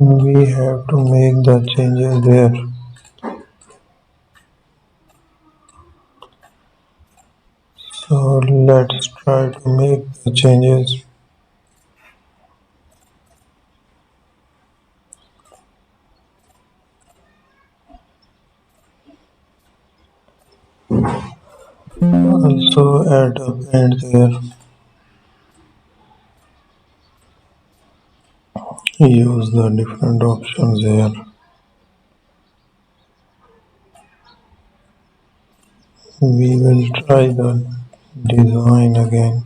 We have to make the changes there. So let's try to make the changes. Also add a paint there. Use the different options here. We will try the design again.